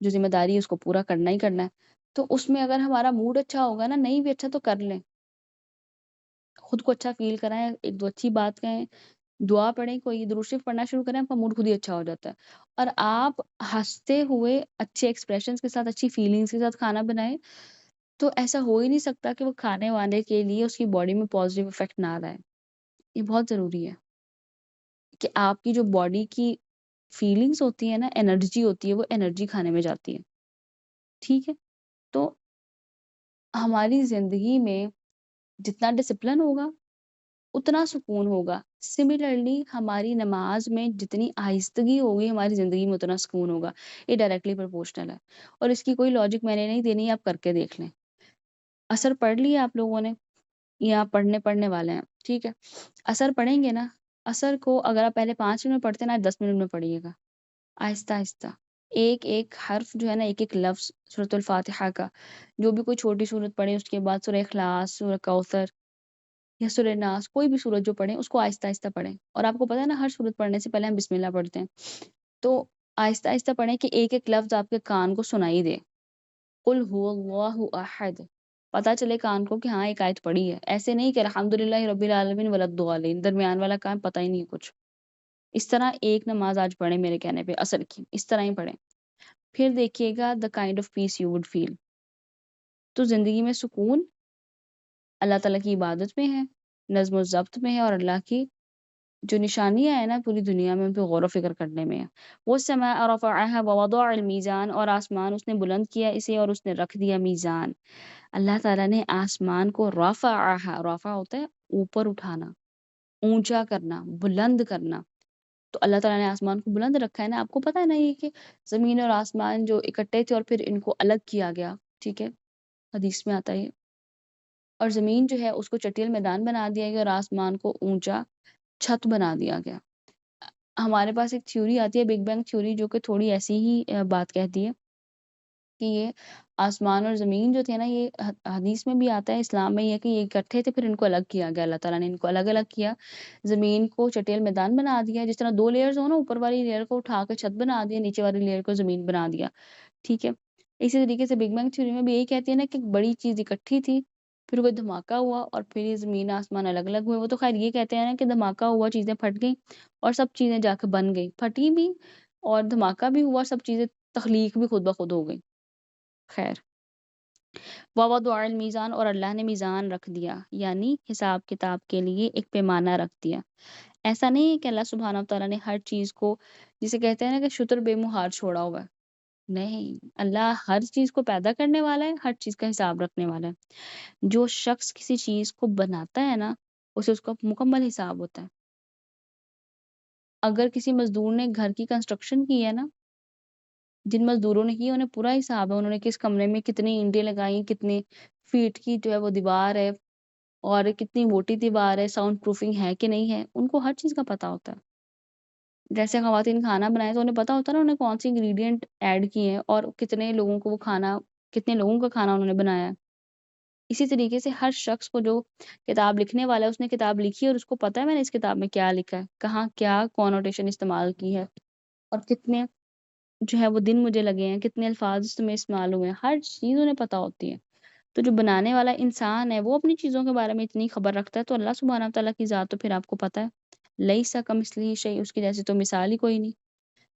Speaker 1: جو ذمہ داری ہے اس کو پورا کرنا ہی کرنا ہے، تو اس میں اگر ہمارا موڈ اچھا ہوگا نا، نہیں بھی اچھا تو کر لیں، خود کو اچھا فیل کرائیں، ایک دو اچھی بات کہیں، دعا پڑھیں، کوئی درود شریف پڑھنا شروع کریں، آپ کا موڈ خود ہی اچھا ہو جاتا ہے، اور آپ ہنستے ہوئے اچھے ایکسپریشنز کے ساتھ، اچھی فیلنگز کے ساتھ کھانا بنائیں، تو ایسا ہو ہی نہیں سکتا کہ وہ کھانے وانے کے لیے اس کی باڈی میں پازیٹیو افیکٹ نہ آ رہا ہے۔ یہ بہت ضروری ہے کہ آپ کی جو باڈی کی فیلنگز ہوتی ہیں نا، انرجی ہوتی ہے، وہ انرجی کھانے میں جاتی ہے، ٹھیک ہے؟ تو ہماری زندگی میں جتنا ڈسپلن ہوگا اتنا سکون ہوگا، سملرلی ہماری نماز میں جتنی آہستگی ہوگی ہماری زندگی میں اتنا سکون ہوگا، یہ ڈائریکٹلی پرپورشنل ہے، اور اس کی کوئی لاجک میں نے نہیں دینی، آپ کر کے دیکھ لیں۔ اثر پڑھ لیا آپ لوگوں نے یا پڑھنے والے ہیں، ٹھیک ہے؟ اثر پڑھیں گے نا، اثر کو اگر آپ پہلے 5 منٹ میں پڑھتے ہیں نا، 10 منٹ میں پڑھیے گا، آہستہ آہستہ، ایک ایک حرف جو ہے نا، ایک ایک لفظ سورۃ الفاتحہ کا، جو بھی کوئی چھوٹی سورت پڑھیں، اس کے بعد سورہ اخلاص، سورہ کوثر یا سورہ ناس، کوئی بھی سورت جو پڑھیں اس کو آہستہ آہستہ پڑھیں، اور آپ کو پتہ ہے نا، ہر سورت پڑھنے سے پہلے ہم بسم اللہ پڑھتے ہیں، تو آہستہ آہستہ پڑھیں کہ ایک ایک لفظ آپ کے کان کو سنائی دے، قل هو اللہ احد، پتہ چلے کان کو کہ ہاں ایک آیت پڑھی ہے، ایسے نہیں کہ الحمدللہ رب العالمین ولا الضالین، درمیان والا کام پتہ ہی نہیں ہے کچھ، اس طرح ایک نماز آج پڑھیں میرے کہنے پہ، اثر کی اس طرح ہی پڑھیں، پھر دیکھیے گا the kind of peace you would feel، تو زندگی میں سکون اللہ تعالیٰ کی عبادت میں ہے، نظم و ضبط میں ہے، اور اللہ کی جو نشانیاں ہیں نا پوری دنیا میں، ان پہ غور و فکر کرنے میں ہے۔ وَالسَّمَاءَ رَفَعَهَا وَوَضَعَ الْمِيزَانَ، اور آسمان اس نے بلند کیا اسے اور اس نے رکھ دیا میزان۔ اللہ تعالیٰ نے آسمان کو رفعها، رفع ہوتا ہے اوپر اٹھانا، اونچا کرنا، بلند کرنا، تو اللہ تعالیٰ نے آسمان کو بلند رکھا ہے نا، آپ کو پتہ ہے نا یہ کہ زمین اور آسمان جو اکٹھے تھے اور پھر ان کو الگ کیا گیا، ٹھیک ہے؟ حدیث میں آتا ہے یہ، اور زمین جو ہے اس کو چٹیل میدان بنا دیا گیا اور آسمان کو اونچا چھت بنا دیا گیا۔ ہمارے پاس ایک تھیوری آتی ہے بگ بینگ تھیوری، جو کہ تھوڑی ایسی ہی بات کہتی ہے کہ یہ آسمان اور زمین جو تھے نا، یہ حدیث میں بھی آتا ہے، اسلام میں یہ ہے کہ یہ اکٹھے تھے، پھر ان کو الگ کیا گیا، اللہ تعالیٰ نے ان کو الگ الگ کیا، زمین کو چٹیل میدان بنا دیا، جس طرح 2 لیئرز ہو نا، اوپر والی لیئر کو اٹھا کے چھت بنا دیا، نیچے والی لیئر کو زمین بنا دیا، ٹھیک ہے؟ اسی طریقے سے بگ بینگ تھیوری میں بھی یہی کہتی ہے نا کہ ایک بڑی چیز اکٹھی تھی، پھر کوئی دھماکہ ہوا اور پھر یہ زمین آسمان الگ الگ ہوئے، وہ تو خیر یہ کہتے ہیں نا کہ دھماکہ ہوا، چیزیں پھٹ گئیں اور سب چیزیں جا کے بن گئی، پھٹی بھی اور دھماکہ بھی ہوا، سب چیزیں تخلیق بھی خود بخود ہو گئی، خیر۔ وَوَضَعَ الْمِيزَانَ، اور اللہ نے میزان رکھ دیا، یعنی حساب کتاب کے لیے ایک پیمانہ رکھ دیا۔ ایسا نہیں ہے کہ اللہ سبحانہ وتعالیٰ نے ہر چیز کو، جسے کہتے ہیں نا کہ شتر بے مہار چھوڑا ہوا ہے، نہیں، اللہ ہر چیز کو پیدا کرنے والا ہے، ہر چیز کا حساب رکھنے والا ہے۔ جو شخص کسی چیز کو بناتا ہے نا، اسے اس کا مکمل حساب ہوتا ہے۔ اگر کسی مزدور نے گھر کی کنسٹرکشن کی ہے نا، جن مزدوروں نے کی انہیں پورا حساب ہے، انہوں نے کس کمرے میں کتنی اینٹیں لگائیں، کتنے فیٹ کی جو ہے وہ دیوار ہے، اور کتنی موٹی دیوار ہے، ساؤنڈ پروفنگ ہے کہ نہیں ہے، ان کو ہر چیز کا پتہ ہوتا ہے۔ جیسے خواتین کھانا بنائیں تو انہیں پتہ ہوتا ہے نا، انہیں کون سی انگریڈینٹ ایڈ کیے ہیں اور کتنے لوگوں کو وہ کھانا، کتنے لوگوں کا کھانا انہوں نے بنایا ہے۔ اسی طریقے سے ہر شخص کو جو کتاب لکھنے والا ہے، اس نے کتاب لکھی ہے اور اس کو پتہ ہے میں نے اس کتاب میں کیا لکھا ہے، کہاں کیا کونوٹیشن استعمال کی ہے، اور کتنے جو ہے وہ دن مجھے لگے ہیں، کتنے الفاظ اس میں استعمال ہوئے ہیں، ہر چیز انہیں پتہ ہوتی ہے۔ تو جو بنانے والا انسان ہے وہ اپنی چیزوں کے بارے میں اتنی خبر رکھتا ہے، تو اللہ سبحانہ وتعالیٰ کی ذات تو پھر آپ کو پتہ ہے، لیسا کمثلہ شیء، اس کی جیسی تو مثال ہی کوئی نہیں۔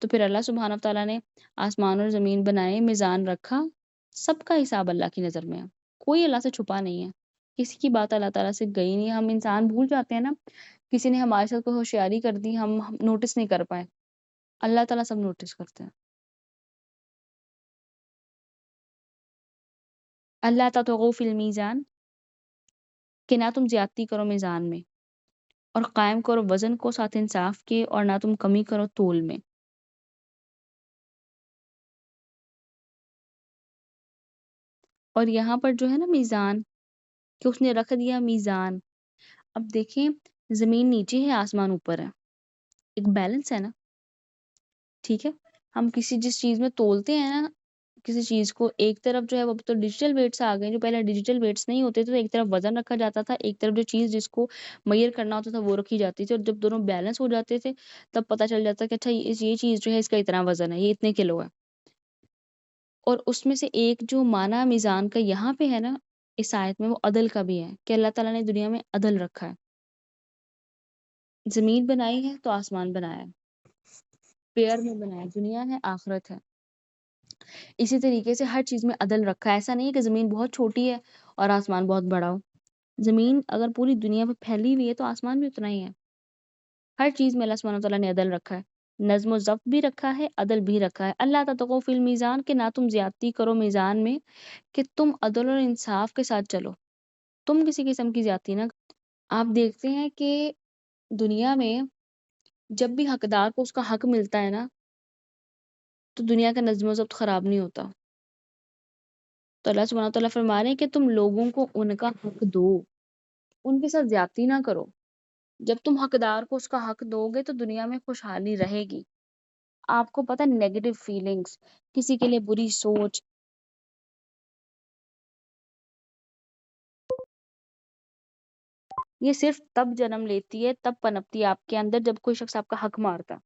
Speaker 1: تو پھر اللہ سبحانہ وتعالیٰ نے آسمان اور زمین بنائے، میزان رکھا، سب کا حساب اللہ کی نظر میں ہے، کوئی اللہ سے چھپا نہیں ہے، کسی کی بات اللہ تعالیٰ سے گئی نہیں ہے۔ ہم انسان بھول جاتے ہیں نا، کسی نے ہمارے ساتھ کوئی ہوشیاری کر دی، ہم نوٹس نہیں کر پائے، اللہ تعالیٰ سب نوٹس کرتے ہیں۔ اللہ تطغوا فی المیزان، کہ نہ تم زیادتی کرو میزان میں، اور قائم کرو وزن کو ساتھ انصاف کے، اور نہ تم کمی کرو تول میں۔ اور یہاں پر جو ہے نا میزان، کہ اس نے رکھ دیا میزان، اب دیکھیں زمین نیچے ہے، آسمان اوپر ہے، ایک بیلنس ہے نا، ٹھیک ہے؟ ہم کسی جس چیز میں تولتے ہیں نا کسی چیز کو، ایک طرف جو ہے وہ تو ڈیجیٹل ویٹس آ گئے، جو پہلے ڈیجیٹل ویٹس نہیں ہوتے تھے، تو ایک طرف وزن رکھا جاتا تھا، ایک طرف جو چیز جس کو میئر کرنا ہوتا تھا وہ رکھی جاتی تھی، اور جب دونوں بیلنس ہو جاتے تھے تب پتہ چل جاتا کہ اچھا یہ چیز جو ہے اس کا اتنا وزن ہے، یہ اتنے کلو ہے۔ اور اس میں سے ایک جو معنی میزان کا یہاں پہ ہے نا اس آیت میں، وہ عدل کا بھی ہے کہ اللہ تعالیٰ نے دنیا میں عدل رکھا ہے. زمین بنائی ہے تو آسمان بنایا ہے، پیڑ میں بنایا ہے، دنیا ہے، آخرت ہے. اسی طریقے سے ہر چیز میں عدل رکھا ہے. ایسا نہیں ہے کہ زمین بہت چھوٹی ہے اور آسمان بہت بڑا ہو. زمین اگر پوری دنیا میں پھیلی ہوئی ہے تو آسمان بھی اتنا ہی ہے. ہر چیز میں اللہ سبحانہ وتعالیٰ نے عدل رکھا ہے، نظم و ضبط بھی رکھا ہے، عدل بھی رکھا ہے. اللہ تطغوا فی المیزان، کہ نہ تم زیادتی کرو میزان میں، کہ تم عدل اور انصاف کے ساتھ چلو، تم کسی قسم کی زیادتی نہ کرو. آپ دیکھتے ہیں کہ دنیا میں جب بھی حقدار کو اس کا حق ملتا ہے نا تو دنیا کا نظم و ضبط خراب نہیں ہوتا. تو اللہ سبحانہ وتعالیٰ فرما رہے ہیں کہ تم لوگوں کو ان کا حق دو، ان کے ساتھ زیادتی نہ کرو. جب تم حقدار کو اس کا حق دو گے تو دنیا میں خوشحالی رہے گی. آپ کو پتہ نیگیٹو فیلنگز، کسی کے لیے بری سوچ، یہ صرف تب جنم لیتی ہے، تب پنپتی ہے آپ کے اندر جب کوئی شخص آپ کا حق مارتا.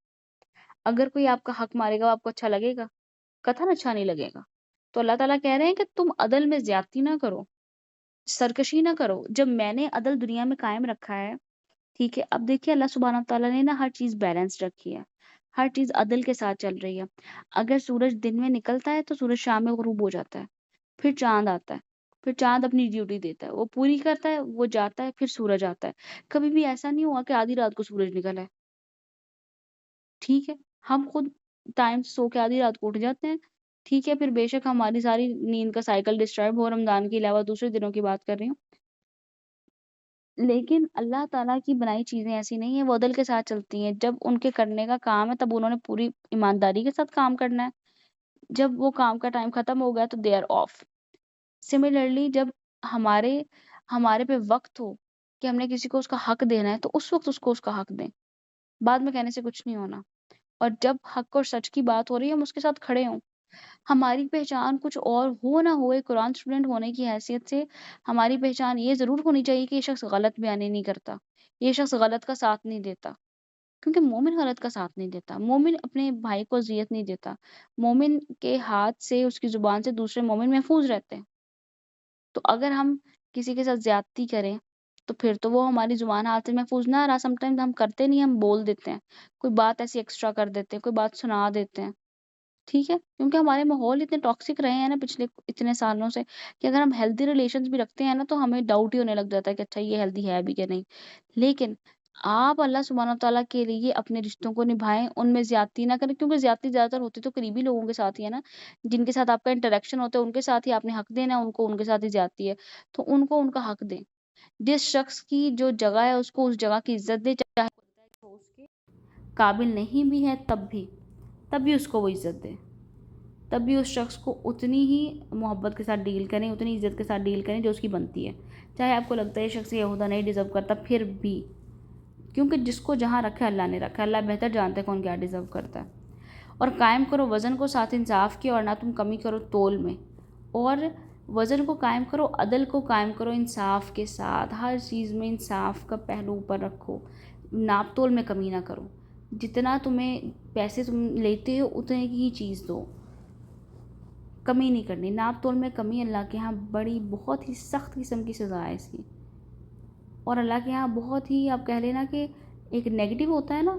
Speaker 1: اگر کوئی آپ کا حق مارے گا آپ کو اچھا لگے گا؟ قطعاً اچھا نہیں لگے گا. تو اللہ تعالیٰ کہہ رہے ہیں کہ تم عدل میں زیادتی نہ کرو، سرکشی نہ کرو. جب میں نے عدل دنیا میں قائم رکھا ہے، ٹھیک ہے، اب دیکھیے اللہ سبحانہ تعالیٰ نے نا ہر چیز بیلنس رکھی ہے، ہر چیز عدل کے ساتھ چل رہی ہے. اگر سورج دن میں نکلتا ہے تو سورج شام میں غروب ہو جاتا ہے، پھر چاند آتا ہے، پھر چاند اپنی ڈیوٹی دیتا ہے، وہ پوری کرتا ہے، وہ جاتا ہے، پھر سورج آتا ہے. کبھی بھی ایسا نہیں ہوا کہ آدھی رات کو سورج نکلا ہے. ٹھیک ہے، ہم خود ٹائم سے سو کے آدھی رات کو اٹھ جاتے ہیں. ٹھیک ہے، پھر بے شک ہماری ساری نیند کا سائیکل ڈسٹرب ہو، رمضان کے علاوہ دوسرے دنوں کی بات کر رہی ہوں. لیکن اللہ تعالیٰ کی بنائی چیزیں ایسی نہیں ہیں، وہ عدل کے ساتھ چلتی ہیں. جب ان کے کرنے کا کام ہے تب انہوں نے پوری ایمانداری کے ساتھ کام کرنا ہے. جب وہ کام کا ٹائم ختم ہو گیا تو دے آر آف. سملرلی جب ہمارے ہمارے پہ وقت ہو کہ ہم نے کسی کو اس کا حق دینا ہے تو اس وقت اس کو اس کا حق دیں، بعد میں کہنے سے کچھ نہیں ہونا. اور جب حق اور سچ کی بات ہو رہی ہے ہم اس کے ساتھ کھڑے ہوں. ہماری پہچان کچھ اور ہو نہ ہو، ایک قرآن اسٹوڈنٹ ہونے کی حیثیت سے ہماری پہچان یہ ضرور ہونی چاہیے کہ یہ شخص غلط بیانی نہیں کرتا، یہ شخص غلط کا ساتھ نہیں دیتا. کیونکہ مومن غلط کا ساتھ نہیں دیتا، مومن اپنے بھائی کو اذیت نہیں دیتا، مومن کے ہاتھ سے، اس کی زبان سے دوسرے مومن محفوظ رہتے ہیں. تو اگر ہم کسی کے ساتھ زیادتی کریں تو پھر تو وہ ہماری زبان ہاتھ سے محفوظ نہ رہا. سم ٹائم ہم کرتے نہیں، ہم بول دیتے ہیں، کوئی بات ایسی ایکسٹرا کر دیتے ہیں، کوئی بات سنا دیتے ہیں. ٹھیک ہے، کیونکہ ہمارے ماحول اتنے ٹاکسک رہے ہیں نا پچھلے اتنے سالوں سے کہ اگر ہم ہیلدی ریلیشنز بھی رکھتے ہیں نا تو ہمیں ڈاؤٹ ہی ہونے لگ جاتا ہے کہ اچھا یہ ہیلدی ہے بھی کہ نہیں. لیکن آپ اللہ سبحانہ تعالیٰ کے لیے اپنے رشتوں کو نبھائیں، ان میں زیادتی نہ کریں. کیونکہ زیادتی زیادہ تر ہوتی تو قریبی لوگوں کے ساتھ ہی ہے نا، جن کے ساتھ آپ کا انٹریکشن ہوتا ہے ان کے ساتھ ہی آپ نے حق دینا ہے، ان کو ان کے ساتھ ہی زیادتی ہے تو ان کو ان کا حق دیں. جس شخص کی جو جگہ ہے اس کو اس جگہ کی عزت دے، چاہے وہ اس کے قابل نہیں بھی ہے تب بھی اس کو وہ عزت دے، تب بھی اس شخص کو اتنی ہی محبت کے ساتھ ڈیل کریں، اتنی عزت کے ساتھ ڈیل کریں جو اس کی بنتی ہے. چاہے آپ کو لگتا ہے یہ شخص یہ عہدہ نہیں ڈیزرو کرتا، پھر بھی، کیونکہ جس کو جہاں رکھا اللہ نے رکھا، اللہ بہتر جانتا ہے کون کیا ڈیزرو کرتا ہے. اور قائم کرو وزن کو ساتھ انصاف کے، اور نہ تم کمی کرو تول میں. اور وزن کو قائم کرو، عدل کو قائم کرو انصاف کے ساتھ. ہر چیز میں انصاف کا پہلو اوپر رکھو، ناپ تول میں کمی نہ کرو. جتنا تمہیں پیسے تم لیتے ہو اتنے کی ہی چیز دو، کمی نہیں کرنی. ناپ تول میں کمی اللہ کے ہاں بڑی بہت ہی سخت قسم کی سزا ہے اس کی. اور اللہ کے ہاں بہت ہی، آپ کہہ لینا کہ ایک نیگیٹو ہوتا ہے نا،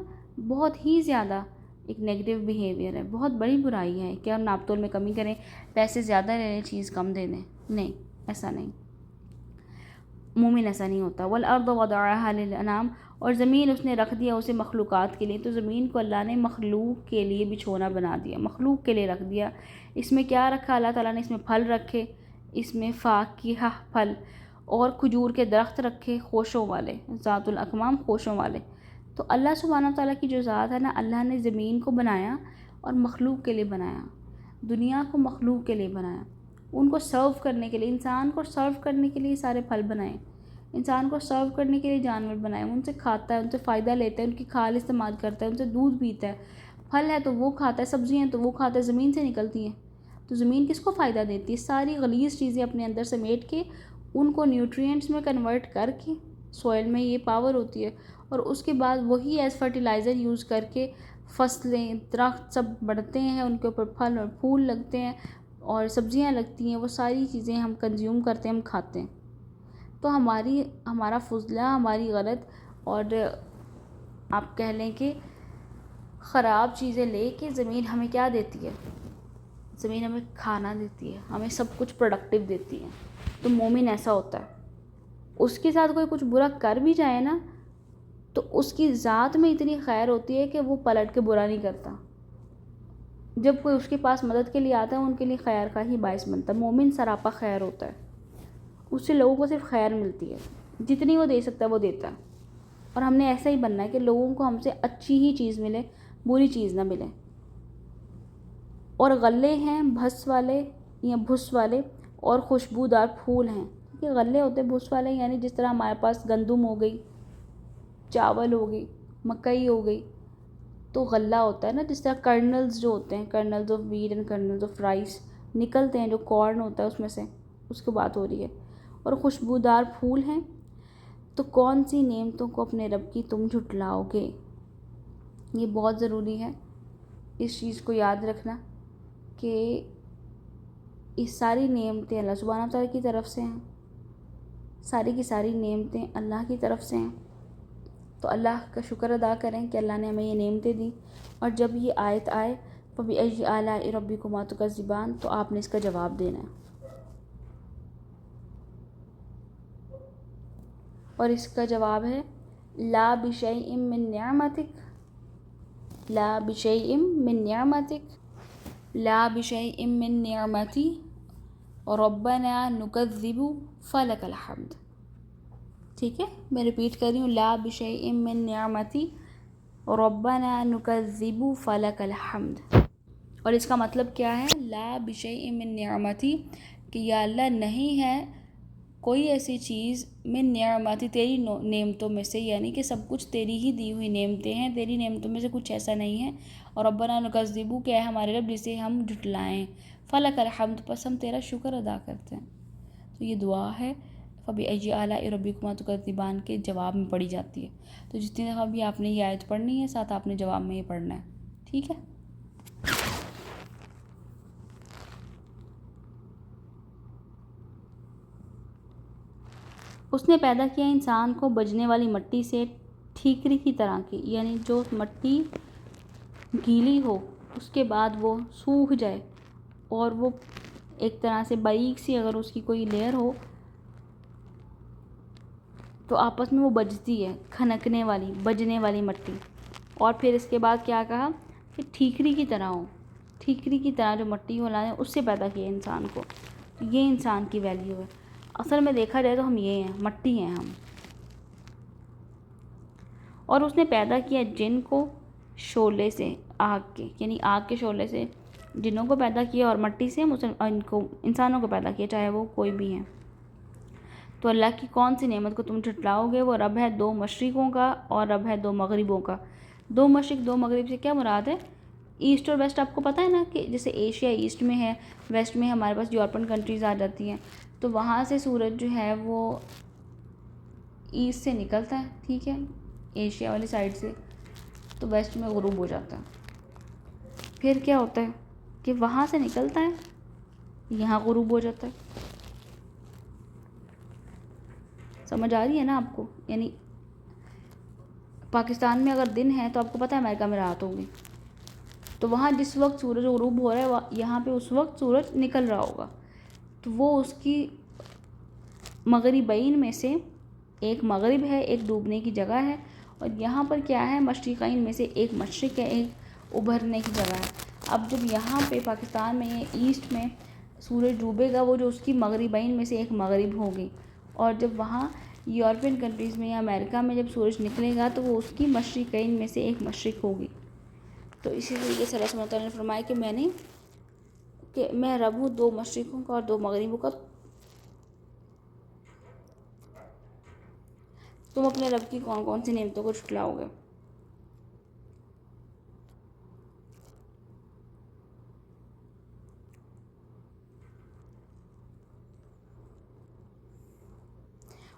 Speaker 1: بہت ہی زیادہ ایک نیگیٹو بیہیویئر ہے، بہت بڑی برائی ہے کہ ہم ناپ تول میں کمی کریں، پیسے زیادہ لے لیں چیز کم دے دیں. نہیں، ایسا نہیں، مومن ایسا نہیں ہوتا. والارض وضعها للانام، اور زمین اس نے رکھ دیا اسے مخلوقات کے لیے. تو زمین کو اللہ نے مخلوق کے لیے بچھونا بنا دیا، مخلوق کے لیے رکھ دیا. اس میں کیا رکھا اللہ تعالیٰ نے؟ اس میں پھل رکھے، اس میں فاکہہ پھل، اور کھجور کے درخت رکھے خوشوں والے، ذات الاکمام، خوشوں والے. تو اللہ سبحانہ تعالیٰ کی جو ذات ہے نا، اللہ نے زمین کو بنایا اور مخلوق کے لیے بنایا، دنیا کو مخلوق کے لیے بنایا، ان کو سرو کرنے کے لیے، انسان کو سرو کرنے کے لیے سارے پھل بنائے، انسان کو سرو کرنے کے لیے جانور بنائے. ان سے کھاتا ہے، ان سے فائدہ لیتا ہے، ان کی کھال استعمال کرتا ہے، ان سے دودھ پیتا ہے. پھل ہے تو وہ کھاتا ہے، سبزیاں ہیں تو وہ کھاتا ہے، زمین سے نکلتی ہیں. تو زمین کس کو فائدہ دیتی ہے؟ ساری غلیظ چیزیں اپنے اندر سمیٹ کے ان کو نیوٹرینٹس میں کنورٹ کر کے، سوئل میں یہ پاور ہوتی ہے، اور اس کے بعد وہی ایز فرٹیلائزر یوز کر کے فصلیں، درخت سب بڑھتے ہیں، ان کے اوپر پھل اور پھول لگتے ہیں، اور سبزیاں لگتی ہیں، وہ ساری چیزیں ہم کنزیوم کرتے ہیں، ہم کھاتے ہیں. تو ہمارا فضلہ، ہماری غلط اور آپ کہہ لیں کہ خراب چیزیں لے کے زمین ہمیں کیا دیتی ہے؟ زمین ہمیں کھانا دیتی ہے، ہمیں سب کچھ پروڈکٹیو دیتی ہے. تو مومن ایسا ہوتا ہے، اس کے ساتھ کوئی کچھ برا کر بھی جائے نا تو اس کی ذات میں اتنی خیر ہوتی ہے کہ وہ پلٹ کے برا نہیں کرتا. جب کوئی اس کے پاس مدد کے لیے آتا ہے ان کے لیے خیر کا ہی باعث بنتا ہے. مومن سراپا خیر ہوتا ہے، اس سے لوگوں کو صرف خیر ملتی ہے، جتنی وہ دے سکتا ہے وہ دیتا ہے. اور ہم نے ایسا ہی بننا ہے کہ لوگوں کو ہم سے اچھی ہی چیز ملے، بری چیز نہ ملے. اور غلے ہیں بھس والے یا بھس والے اور خوشبودار پھول ہیں. کہ غلے ہوتے ہیں بھس والے، یعنی جس طرح ہمارے پاس گندم ہو گئی، چاول ہو گئی، مکئی ہو گئی، تو غلہ ہوتا ہے نا. جس طرح کرنلز جو ہوتے ہیں، kernels of wheat and kernels of rice نکلتے ہیں، جو کارن ہوتا ہے اس میں سے، اس کی بات ہو رہی ہے. اور خوشبودار پھول ہیں. تو کون سی نعمتوں کو اپنے رب کی تم جھٹلاؤ گے؟ یہ بہت ضروری ہے اس چیز کو یاد رکھنا کہ یہ ساری نعمتیں اللہ سبحانہ تعالیٰ کی طرف سے ہیں. ساری کی ساری نعمتیں اللہ کی طرف سے ہیں. تو اللہ کا شکر ادا کریں کہ اللہ نے ہمیں یہ نعمتیں دی. اور جب یہ آیت آئے فَبِأَيِّ آلَاءِ رَبِّكُمَا تُكَذِّبَانِ، تو آپ نے اس کا جواب دینا ہے. اور اس کا جواب ہے لا بشیء من نعمتک، لا بشیء من نعمتک، لا بشیء من نعمتی ربنا نکذب فلک الحمد. ٹھیک ہے، میں ریپیٹ کر رہی ہوں، لا بشیء من نعمتی ربنا نکذب فلک الحمد. اور اس کا مطلب کیا ہے؟ لا بشیء من نعمتی، کہ یا اللہ نہیں ہے کوئی ایسی چیز من نعمتی، تیری نعمتوں میں سے، یعنی کہ سب کچھ تیری ہی دی ہوئی نعمتیں ہیں، تیری نعمتوں میں سے کچھ ایسا نہیں ہے. اور ربنا نکذب، کہ ہے ہمارے رب جسے ہم جھٹلائیں، فلک الحمد، پس ہم تیرا شکر ادا کرتے ہیں. تو یہ دعا ہے فَبِأَيِّ آلَاءِ رَبِّكُمَا تُكَذِّبَانِ کے جواب میں پڑھی جاتی ہے. تو جتنی دفعہ بھی آپ نے یہ آیت پڑھنی ہے، ساتھ آپ نے جواب میں یہ پڑھنا ہے. ٹھیک ہے. اس نے پیدا کیا انسان کو بجنے والی مٹی سے، ٹھیکری کی طرح کی، یعنی جو مٹی گیلی ہو اس کے بعد وہ سوکھ جائے اور وہ ایک طرح سے باریک سی اگر اس کی کوئی لیئر ہو تو آپس میں وہ بجتی ہے، کھنکنے والی، بجنے والی مٹی. اور پھر اس کے بعد کیا کہا کہ ٹھیکری کی طرح ہو، ٹھیکری کی طرح جو مٹی ہو لانے، اس سے پیدا کیا انسان کو. یہ انسان کی ویلیو ہے. اصل میں دیکھا جائے تو ہم یہ ہیں، مٹی ہیں ہم. اور اس نے پیدا کیا جن کو شعلے سے، آگ کے، یعنی آگ کے شعلے سے جنوں کو پیدا کیا، اور مٹی سے ان کو انسانوں کو پیدا کیا، چاہے وہ کوئی بھی ہیں. تو اللہ کی کون سی نعمت کو تم جھٹلاؤ گے؟ وہ رب ہے دو مشرقوں کا اور رب ہے دو مغربوں کا. دو مشرق دو مغرب سے کیا مراد ہے؟ ایسٹ اور ویسٹ. آپ کو پتہ ہے نا کہ جیسے ایشیا ایسٹ میں ہے، ویسٹ میں ہمارے پاس یورپین کنٹریز آ جاتی ہیں. تو وہاں سے سورج جو ہے وہ ایسٹ سے نکلتا ہے، ٹھیک ہے، ایشیا والی سائڈ سے، تو ویسٹ میں غروب ہو جاتا ہے. پھر کیا ہوتا ہے کہ وہاں سے نکلتا ہے، یہاں غروب ہو جاتا ہے. سمجھ آ رہی ہے نا آپ کو؟ یعنی پاکستان میں اگر دن ہے تو آپ کو پتہ ہے امریکہ میں رات ہوگی. تو وہاں جس وقت سورج غروب ہو رہا ہے یہاں پہ اس وقت سورج نکل رہا ہوگا. تو وہ اس کی مغربین میں سے ایک مغرب ہے، ایک ڈوبنے کی جگہ ہے. اور یہاں پر کیا ہے؟ مشرقین میں سے ایک مشرق ہے، ایک ابھرنے کی جگہ ہے. اب جب یہاں پہ پاکستان میں ایسٹ میں سورج ڈوبے گا، وہ جو اس کی مغربین میں سے ایک مغرب ہوگی. اور جب وہاں یورپین کنٹریز میں یا امریکہ میں جب سورج نکلے گا تو وہ اس کی مشرقین میں سے ایک مشرق ہوگی. تو اسی طریقے سے اللہ سبحانہ تعالیٰ نے فرمایا کہ میں رب ہوں دو مشرقوں کا اور دو مغربوں کا. تم اپنے رب کی کون کون سی نعمتوں کو جھٹلاؤ گے؟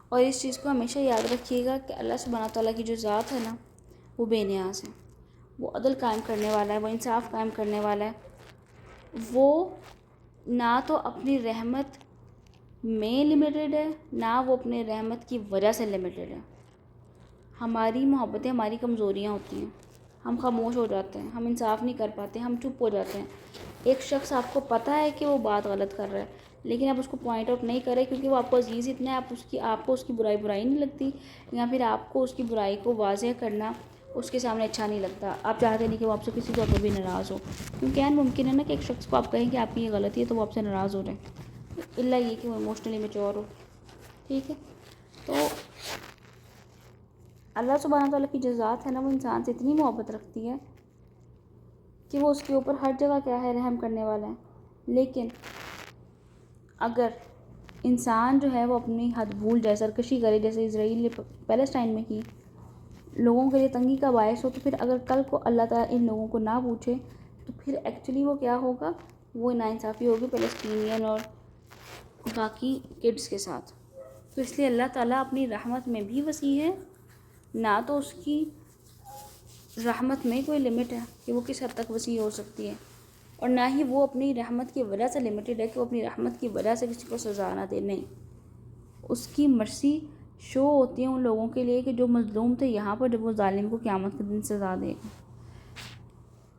Speaker 1: اور اس چیز کو ہمیشہ یاد رکھیے گا کہ اللہ سبحانہ تعالیٰ کی جو ذات ہے نا وہ بے نیاز ہے. وہ عدل قائم کرنے والا ہے، وہ انصاف قائم کرنے والا ہے. وہ نہ تو اپنی رحمت میں لمیٹڈ ہے، نہ وہ اپنے رحمت کی وجہ سے لمیٹڈ ہے۔ ہماری محبتیں ہماری کمزوریاں ہوتی ہیں، ہم خاموش ہو جاتے ہیں، ہم انصاف نہیں کر پاتے، ہم چپ ہو جاتے ہیں۔ ایک شخص آپ کو پتہ ہے کہ وہ بات غلط کر رہا ہے، لیکن آپ اس کو پوائنٹ آؤٹ نہیں کرے کیونکہ وہ آپ کو عزیز اتنا ہے، آپ کو اس کی برائی نہیں لگتی، یا پھر آپ کو اس کی برائی کو واضح کرنا اس کے سامنے اچھا نہیں لگتا، آپ چاہتے نہیں کہ وہ آپ سے کسی طور پر بھی ناراض ہو، کیونکہ ممکن ہے نا کہ ایک شخص کو آپ کہیں کہ آپ کی یہ غلطی ہے تو وہ آپ سے ناراض ہو رہے، الا یہ کہ وہ ایموشنلی میچور ہو۔ ٹھیک ہے، تو اللہ سبحانہ تعالیٰ کی جو ذات ہے نا، وہ انسان سے اتنی محبت رکھتی ہے کہ وہ اس کے اوپر ہر جگہ کیا ہے، رحم کرنے والا ہے۔ لیکن اگر انسان جو ہے وہ اپنی حد بھول جائے، سرکشی کرے، جیسے اسرائیل نے پیلسٹائن میں کی، لوگوں کے لیے تنگی کا باعث ہو، تو پھر اگر کل کو اللہ تعالیٰ ان لوگوں کو نہ پوچھے تو پھر ایکچولی وہ کیا ہوگا، وہ ناانصافی ہوگی فلسطینین اور باقی کڈس کے ساتھ۔ تو اس لیے اللہ تعالیٰ اپنی رحمت میں بھی وسیع ہے، نہ تو اس کی رحمت میں کوئی لمٹ ہے کہ وہ کس حد تک وسیع ہو سکتی ہے، اور نہ ہی وہ اپنی رحمت کی وجہ سے لمیٹڈ ہے کہ وہ اپنی رحمت کی وجہ سے کسی کو سزا نہ دے، نہیں۔ اس کی مرسی شو ہوتی ہے ان لوگوں کے لیے کہ جو مظلوم تھے یہاں پر، جب وہ ظالم کو قیامت کے دن سزا دے گا۔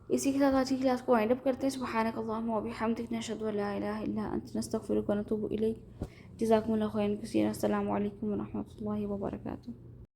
Speaker 1: اسی کے ساتھ آج کی کلاس کو وائنڈ اپ کرتے ہیں۔ سبحانک اللہم و بحمدک، نشہد ان لا الہ الا انت، نستغفرک و نتوب الیک۔ جزاکم اللہ خیرا کثیرا۔ السلام علیکم و رحمۃ اللہ وبرکاتہ۔